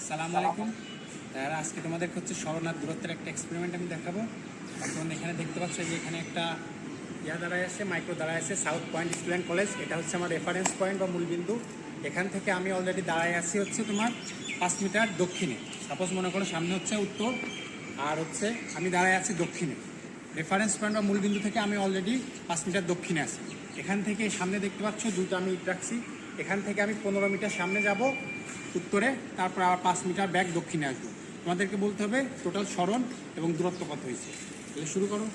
সালাম আলাইকুম। তারা আজকে তোমাদের হচ্ছে সরনার দূরত্বের একটা এক্সপেরিমেন্ট আমি দেখাবো। এখন এখানে দেখতে পাচ্ছ যে এখানে একটা দাঁড়ায় আছে, মাইক্রো দাঁড়ায় আছে, সাউথ পয়েন্ট স্টুডেন্ট কলেজ। এটা হচ্ছে আমার রেফারেন্স পয়েন্ট বা মূলবিন্দু। এখান থেকে আমি অলরেডি দাঁড়ায় আছি হচ্ছে তোমার 5 মিটার দক্ষিণে। সাপোজ মনে করো সামনে হচ্ছে উত্তর, আর হচ্ছে আমি দাঁড়ায় আছি দক্ষিণে। রেফারেন্স পয়েন্ট বা মূলবিন্দু থেকে আমি অলরেডি 5 মিটার দক্ষিণে আছি। এখান থেকে সামনে দেখতে পাচ্ছ দুটো আমি ইট রাখছি। এখান থেকে আমি 15 মিটার সামনে যাব উত্তরে, তারপর আবার 5 মিটার ব্যাক দক্ষিণে আসবো। তোমাদেরকে বলতে হবে টোটাল সরণ এবং দূরত্ব কত হয়েছে। তাহলে শুরু করো।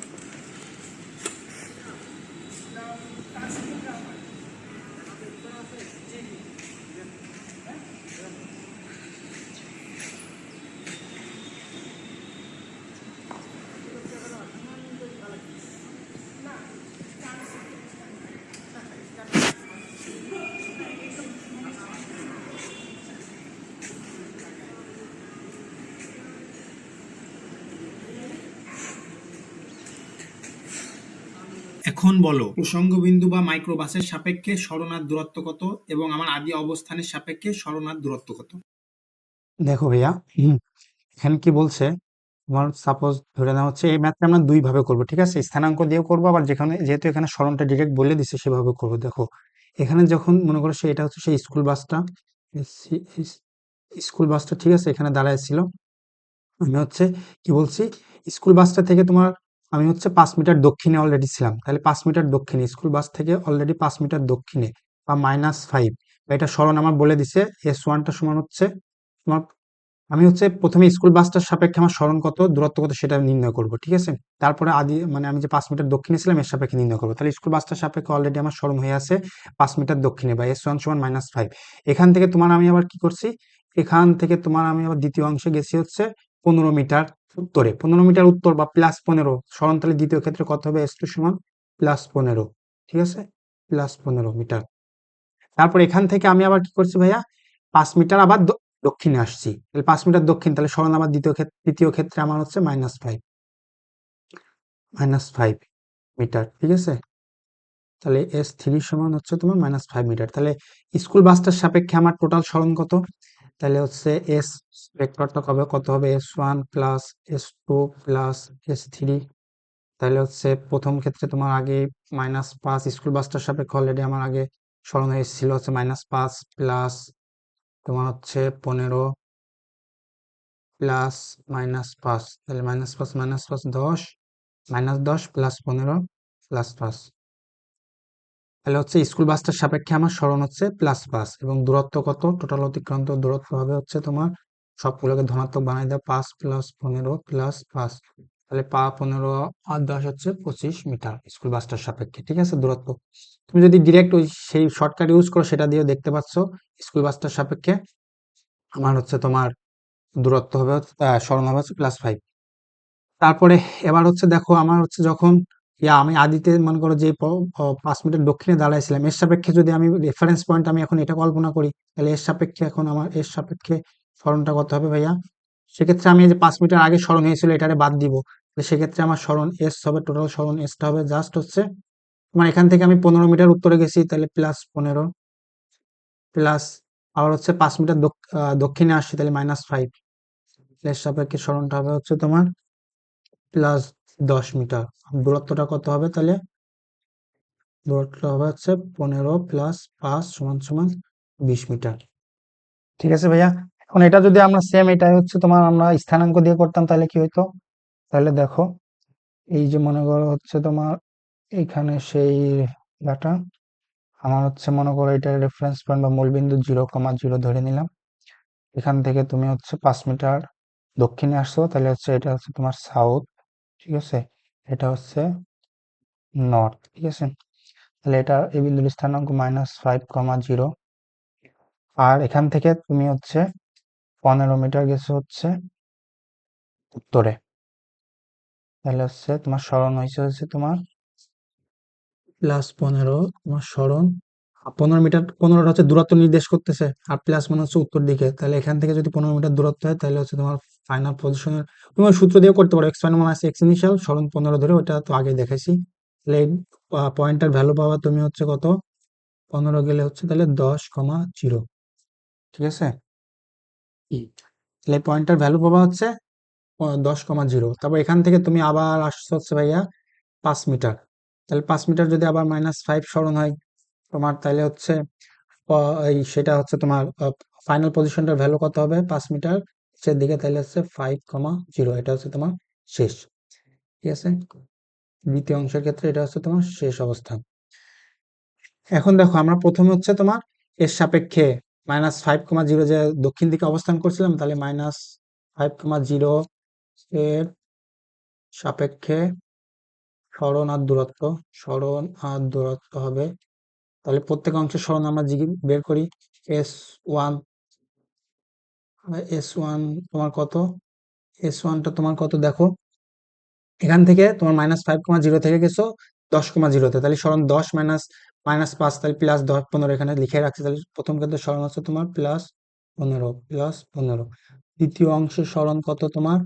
এখন বলো প্রসঙ্গ বিন্দু বা মাইক্রোবাসের সাপেক্ষে সরণার দূরত্ব কত এবং আমার আদি অবস্থানের সাপেক্ষে সরণার দূরত্ব কত। দেখো ভাইয়া, এখানে কি বলছে, তোমার সাপোজ ধরে নেওয়া হচ্ছে এই ম্যাথটা আমরা দুই ভাবে করবো, ঠিক আছে? স্থানাঙ্ক দিয়েও করবো, আবার যেহেতু এখানে সরণটা ডিরেক্ট বলে দিচ্ছে সেভাবে করবো। দেখো এখানে যখন মনে করো এটা হচ্ছে সেই স্কুল বাসটা ঠিক আছে, এখানে দাঁড়ায় ছিল। আমি হচ্ছে কি বলছি, স্কুল বাসটা থেকে তোমার আমি হচ্ছে 5 মিটার দক্ষিণে অলরেডি ছিলাম, তাহলে 5 মিটার দক্ষিণে স্কুল বাস থেকে অলরেডি 5 মিটার দক্ষিণে বা -5, এটা সরণ আমার বলে দিছে। S1টা সমান হচ্ছে তোমার, আমি হচ্ছে প্রথমে স্কুল বাসটার সাপেক্ষে আমার সরণ কত, দূরত্ব কত সেটা নির্ণয় করব, ঠিক আছে? তারপরে মানে আমি যে 5 মিটার দক্ষিণে ছিলাম এর সাপেক্ষে নির্ণয় করবো। তাহলে স্কুল বাসটার সাপেক্ষে অলরেডি আমার সরণ হয়ে আছে 5 মিটার দক্ষিণে বা S1 সমান -5। এখান থেকে তোমার আমি আবার কি করছি, এখান থেকে তোমার আমি আবার দ্বিতীয় অংশে গেছি হচ্ছে 15 মিটার উত্তরে। 15 মিটার উত্তর বা +15 সরণ, তাহলে দ্বিতীয় ক্ষেত্রে কত হবে, S2 সমান +15, ঠিক আছে? +15 মিটার। তারপর এখান থেকে আমি আবার কি করছি ভাইয়া, 5 মিটার আবার দক্ষিণে আসছি, তাহলে 5 মিটার দক্ষিণ, তাহলে সরণ আবার তৃতীয় ক্ষেত্রে আমার হচ্ছে -5 মিটার, ঠিক আছে? তাহলে S3 সমান হচ্ছে তোমার -5 মিটার। তাহলে স্কুল বাসটার সাপেক্ষে আমার টোটাল সরণ কত, তাহলে হচ্ছে এস ভেক্টরটা কত হবে, S1 plus S2 plus S3। তাহলে হচ্ছে প্রথম ক্ষেত্রে তোমার আগে -5, স্কুল বাসটার সাপেক্ষে অলরেডি আমার আগে সরণ হয়ে এসেছিল হচ্ছে -5 প্লাস তোমার হচ্ছে 15 প্লাস -5, তাহলে -5 10, -10 প্লাস 15 প্লাস 5। তাহলে হচ্ছে স্কুল বাসটার সাপেক্ষে আমার সরণ হচ্ছে +5 এবং দূরত্ব কত, টোটাল অতিক্রান্ত দূরত্ব হবে হচ্ছে তোমার, সবগুলোকে ধনাত্মক বানাই দাও, 5 প্লাস 15 প্লাস 5। তাহলে 15 আর 10 হচ্ছে 25 মিটার স্কুল বাসটার সাপেক্ষে, ঠিক আছে? দূরত্ব তুমি যদি ডিরেক্ট ওই সেই শর্টকাট ইউজ করো সেটা দিয়েও দেখতে পাচ্ছ। স্কুল বাসটার সাপেক্ষে আমার হচ্ছে তোমার দূরত্ব হবে সরণ হবে হচ্ছে +5। তারপরে এবার হচ্ছে দেখো আমার হচ্ছে যখন আমি আদিতে মনে করো যে 5 মিটার দক্ষিণে দাঁড়াইছিলাম, এর সাপেক্ষে যদি আমি রেফারেন্স পয়েন্ট আমি এখন এটা কল্পনা করি, তাহলে এর সাপেক্ষে এখন আমার এর সাপেক্ষে সরণটা কত হবে ভাইয়া? সেক্ষেত্রে আমি এই যে 5 মিটার আগে সরণ হয়েছিল এটারে বাদ দিব, সেক্ষেত্রে আমার সরণ এস হবে, টোটাল সরণ এসটা হবে জাস্ট হচ্ছে তোমার, এখান থেকে আমি 15 মিটার উত্তরে গেছি, তাহলে +15 প্লাস আবার হচ্ছে 5 মিটার দক্ষিণে আসছে, তাহলে -5। এর সাপেক্ষে সরণটা হবে হচ্ছে তোমার +10 মিটার। দূরত্বটা কত হবে তাহলে, দূরত্বটা হবে হচ্ছে 15 প্লাস 5 সমান সমান 20 মিটার, ঠিক আছে ভাইয়া? এখন এটা যদি আমরা সেম এটা হচ্ছে তোমার আমরা স্থানাঙ্ক দিয়ে করতাম তাহলে কি হইতো, তাহলে দেখো এই যে মনে করো হচ্ছে তোমার এইখানে সেই ডাটা আমার হচ্ছে মনে করো এটা রেফারেন্স পয়েন্ট বা মূলবিন্দু 0,0 ধরে নিলাম। এখান থেকে তুমি হচ্ছে 5 মিটার দক্ষিণে আসছো, তাহলে হচ্ছে এটা হচ্ছে তোমার সাউথ, ঠিক আছে? এটা হচ্ছে নর্থ, ঠিক আছে? তাহলে এটা এই বিন্দুর স্থানাঙ্ক -5,0। আর এখান থেকে তুমি হচ্ছে 15 মিটার গেছে হচ্ছে উত্তরে, তাহলে হচ্ছে তোমার সরণ হচ্ছে তোমার +15, তোমার সরণ 15 মিটার, 15টা হচ্ছে দূরত্ব নির্দেশ করতেছে, আর প্লাস মানে হচ্ছে উত্তর দিকে। তাহলে এখান থেকে যদি 15 মিটার দূরত্ব হয় তাহলে হচ্ছে তোমার ফাইনাল পজিশনের, তোমার সূত্র দিয়ে করতে পারো, x ফাইনাল মানে x ইনিশিয়াল সরণ 15 ধরে, ওটা তো আগে দেখাইছি। তাহলে পয়েন্টার ভ্যালু পাওয়া তুমি হচ্ছে কত, 15 গেলে হচ্ছে তাহলে 10,0, ঠিক আছে? তাহলে পয়েন্টটার ভ্যালু পাবা হচ্ছে 10,0। তারপর এখান থেকে তুমি আবার আসছো হচ্ছে ভাইয়া 5 মিটার। তাহলে 5 মিটার যদি আবার -5 সরণ হয় তোমার, তাহলে হচ্ছে এই সেটা হচ্ছে তোমার ফাইনাল পজিশনটার ভ্যালু কত হবে 5 মিটার নিচের দিকে, তাহলে হচ্ছে 5,0। এটা হচ্ছে তোমার শেষ। ঠিক আছে, দ্বিতীয় অংশের ক্ষেত্রে এটা হচ্ছে তোমার শেষ অবস্থান। এখন দেখো আমরা প্রথমে হচ্ছে তোমার এর সাপেক্ষে -5,0 যে দক্ষিণ দিকে অবস্থান করছিলাম, তাহলে -5,0 এর সাপেক্ষে সরণ আর দূরত্ব হবে। তাহলে প্রত্যেক অংশের সরণ আমরা বের করি। S1 S1 তোমার কত? S1টা তোমার কত দেখো, এখান থেকে তোমার -5,0 থেকে গেছো 10,0-তে, তাহলে সরণ 10 -5, তাহলে +10 15 এখানে লিখে রাখছি। তাহলে প্রথম ক্ষেত্রে সরণ হচ্ছে তোমার +15। দ্বিতীয় অংশের সরণ কত তোমার?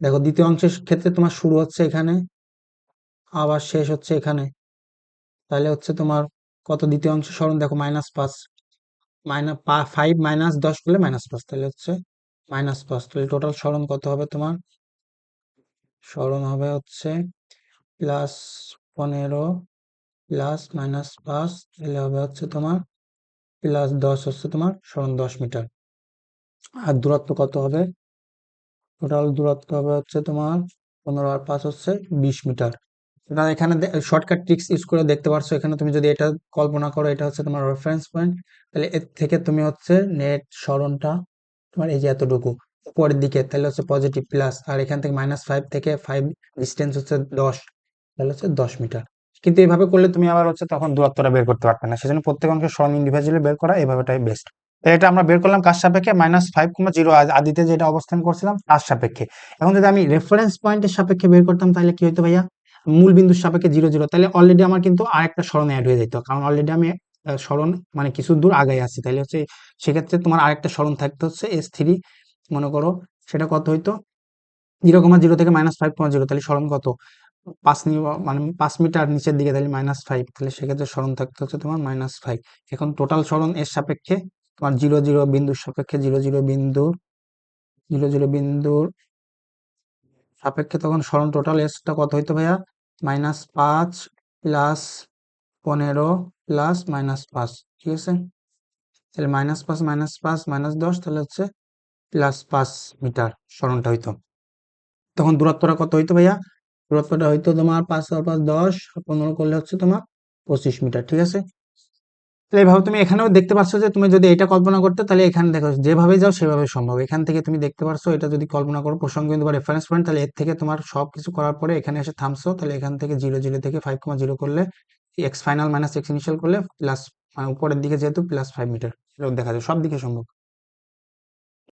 দেখো দ্বিতীয় অংশের ক্ষেত্রে তোমার শুরু হচ্ছে এখানে, আবার শেষ হচ্ছে এখানে। তাহলে হচ্ছে তোমার কত দ্বিতীয় অংশের সরণ দেখো -5, -5 -10 করলে -5, তাহলে হচ্ছে -5। তাহলে টোটাল সরণ কত হবে তোমার? সরণ হবে হচ্ছে +15 প্লাস -5, তাহলে হবে হচ্ছে তোমার +10, হচ্ছে তোমার সরণ 10 মিটার। আর দূরত্ব কত হবে? টোটাল দূরত্ব হবে হচ্ছে তোমার 15 আর 5 হচ্ছে 20 মিটার। এটা এখানে শর্টকাট ট্রিক্স ইউজ করে দেখতে পারছো। এখানে তুমি যদি এটা কল্পনা করো, এটা হচ্ছে তোমার রেফারেন্স পয়েন্ট, তাহলে এর থেকে তুমি হচ্ছে নেট সরণটা তোমার এই যে এতটুকু উপরের দিকে, তাহলে হচ্ছে পজিটিভ প্লাস, আর এখান থেকে -5 থেকে 5 ডিস্টেন্স হচ্ছে 10, তাহলে হচ্ছে 10 মিটার। কিন্তু এইভাবে করলে তুমি আবার হচ্ছে তখন দূরত্বটা বের করতে পারবে না, সেজন্য প্রত্যেক অংশের সরণ ইন্ডিভিজুয়ালি বের করা এভাবেটাই বেস্ট। তো এটা আমরা বের করলাম কার সাপেক্ষে? -5,0 আদিতে যেটা অবস্থান করছিলাম তার সাপেক্ষে। এখন যদি আমি রেফারেন্স পয়েন্টের সাপেক্ষে বের করতাম, তাহলে কি হতো ভাইয়া? মূল বিন্দুর সাপেক্ষে 0 0, তাহলে অলরেডি আমার কিন্তু আরেকটা সরণ অ্যাড হয়ে যেত, কারণ অলরেডি আমি সরণ মানে কিছু দূর আগে আছি। তাহলে হচ্ছে সেক্ষেত্রে তোমার আরেকটা সরণ থাকতে হচ্ছে S3, মনে করো সেটা কত হইতো 0,0 থেকে -5,0, তাহলে সরণ কত 5 মানে 5 মিটার নিচের দিকে, তাহলে -5, তাহলে সেক্ষেত্রে সরণ থাকতে হচ্ছে তোমার -5। এখন টোটাল সরণ এর সাপেক্ষে তোমার 0 0 বিন্দুর সাপেক্ষে 0 0 বিন্দুর সাপেক্ষে তখন সরণ টোটাল এসটা কত হইতো ভাইয়া? -5 প্লাস 15 প্লাস -5। ঠিক আছে, তাহলে -5 -5 -10, তাহলে হচ্ছে +5 মিটার সরণটা হইতো। তখন দূরত্বটা কত হইতো ভাইয়া? দূরত্বটা হইতো তোমার 5 আর 5 10, 15 করলে হচ্ছে তোমার 25 মিটার। ঠিক আছে, তাহলে এইভাবে তুমি এখানেও দেখতে পাচ্ছ যে তুমি যদি এটা কল্পনা করতে, তাহলে এখানে দেখো যেভাবে যাও সেভাবে সম্ভব। এখান থেকে তুমি দেখতে পারছো এটা যদি কল্পনা করো প্রসঙ্গবিন্দু বা রেফারেন্স পয়েন্ট, তাহলে এর থেকে তোমার সবকিছু করার পরে এখানে এসে থামছো, তাহলে এখান থেকে 0 0 থেকে 5,0 করলে x final minus x initial করলে প্লাস, মানে উপরের দিকে যেহেতু +5 মিটার, এটা দেখা যায় সব দিকে সম্ভব।